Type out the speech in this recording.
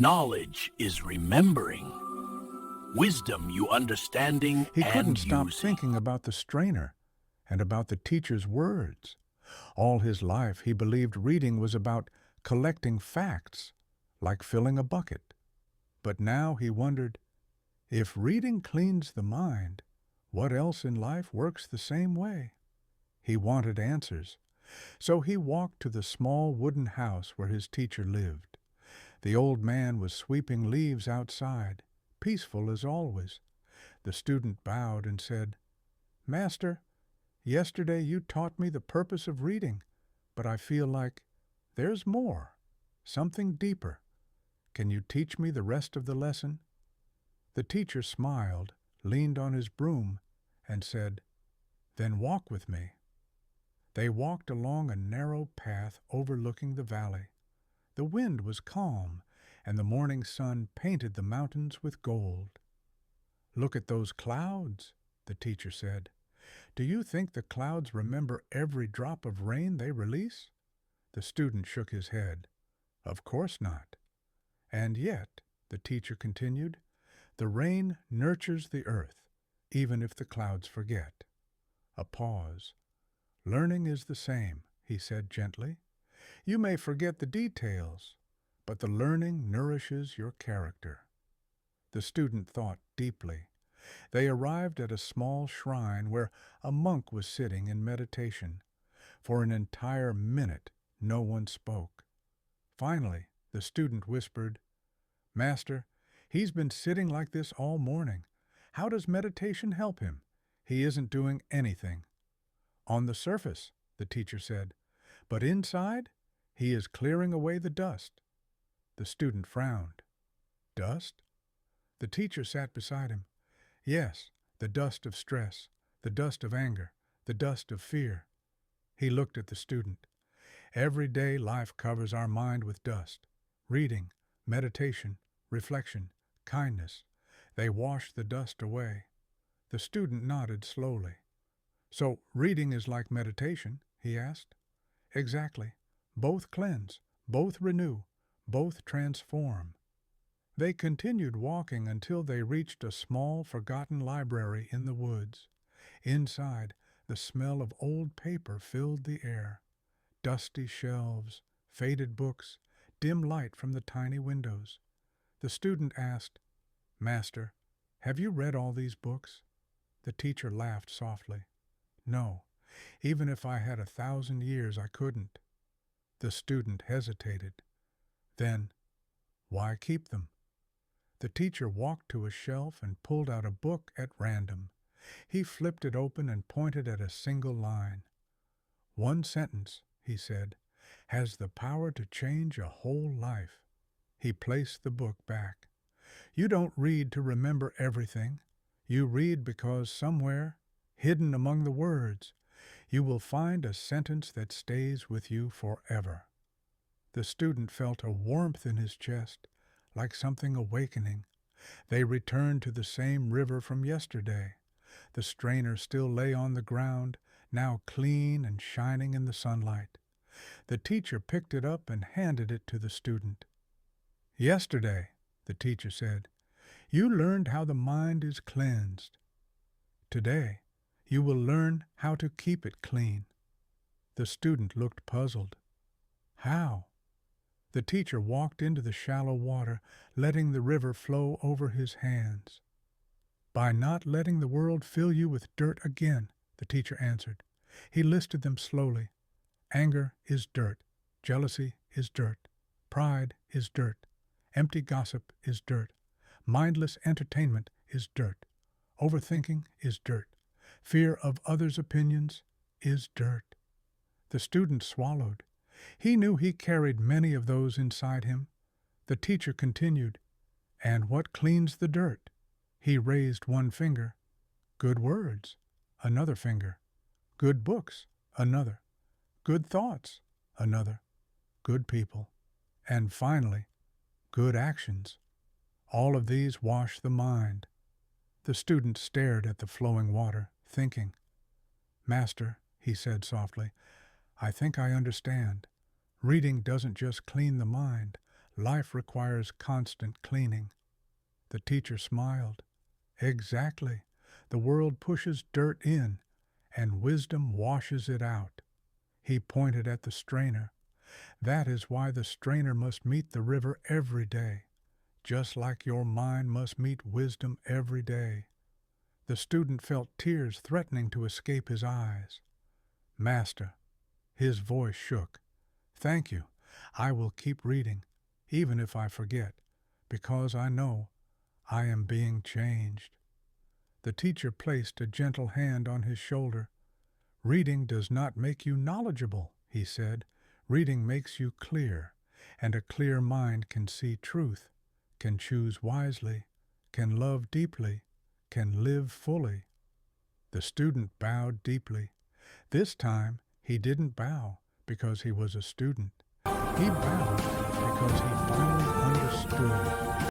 Knowledge is remembering. Wisdom you understanding He couldn't and stop using. thinking about the strainer and about the teacher's words. All his life he believed reading was about collecting facts, like filling a bucket. But now he wondered, if reading cleans the mind, what else in life works the same way? He wanted answers, so he walked to the small wooden house where his teacher lived. The old man was sweeping leaves outside, peaceful as always. The student bowed and said, "Master, yesterday you taught me the purpose of reading, but I feel like there's more, something deeper. Can you teach me the rest of the lesson?" The teacher smiled, leaned on his broom, and said, "Then walk with me." They walked along a narrow path overlooking the valley. The wind was calm, and the morning sun painted the mountains with gold. "Look at those clouds," the teacher said. "Do you think the clouds remember every drop of rain they release?" The student shook his head. "Of course not." "And yet," the teacher continued, "the rain nurtures the earth, even if the clouds forget." A pause. "Learning is the same," he said gently. "You may forget the details, but the learning nourishes your character." The student thought deeply. They arrived at a small shrine where a monk was sitting in meditation. For an entire minute, no one spoke. Finally, the student whispered, "Master, he's been sitting like this all morning. How does meditation help him? He isn't doing anything." "On the surface," the teacher said, "but inside, he is clearing away the dust." The student frowned. "Dust?" The teacher sat beside him. "Yes, the dust of stress, the dust of anger, the dust of fear." He looked at the student. "Every day life covers our mind with dust. Reading, meditation, reflection, kindness, they wash the dust away." The student nodded slowly. "So reading is like meditation?" he asked. "Exactly. Both cleanse, both renew, both transform." They continued walking until they reached a small, forgotten library in the woods. Inside, the smell of old paper filled the air. Dusty shelves, faded books, dim light from the tiny windows. The student asked, "Master, have you read all these books?" The teacher laughed softly. "No, even if I had 1,000 years, I couldn't." The student hesitated. Then, why keep them? The teacher walked to a shelf and pulled out a book at random. He flipped it open and pointed at a single line. "One sentence," he said, "has the power to change a whole life." He placed the book back. "You don't read to remember everything. You read because somewhere, hidden among the words, you will find a sentence that stays with you forever." The student felt a warmth in his chest, like something awakening. They returned to the same river from yesterday. The strainer still lay on the ground, now clean and shining in the sunlight. The teacher picked it up and handed it to the student. "Yesterday," the teacher said, "you learned how the mind is cleansed. Today, you will learn how to keep it clean." The student looked puzzled. "How?" The teacher walked into the shallow water, letting the river flow over his hands. "By not letting the world fill you with dirt again," the teacher answered. He listed them slowly. "Anger is dirt. Jealousy is dirt. Pride is dirt. Empty gossip is dirt. Mindless entertainment is dirt. Overthinking is dirt. Fear of others' opinions is dirt." The student swallowed. He knew he carried many of those inside him. The teacher continued, "And what cleans the dirt?" He raised one finger. "Good words." Another finger. "Good books." Another. "Good thoughts." Another. "Good people." And finally, good actions. All of these wash the mind. The student stared at the flowing water, thinking. "Master," he said softly, "I think I understand. Reading doesn't just clean the mind. Life requires constant cleaning. The teacher smiled. Exactly. The world pushes dirt in, and wisdom washes it out. He pointed at the strainer. That is why the strainer must meet the river every day, just like your mind must meet wisdom every day. The student felt tears threatening to escape his eyes. Master, his voice shook. Thank you. I will keep reading, even if I forget, because I know I am being changed. The teacher placed a gentle hand on his shoulder. Reading does not make you knowledgeable, he said. Reading makes you clear, and a clear mind can see truth, can choose wisely, can love deeply, can live fully. The student bowed deeply. This time he didn't bow because he was a student. He bowed because he finally understood.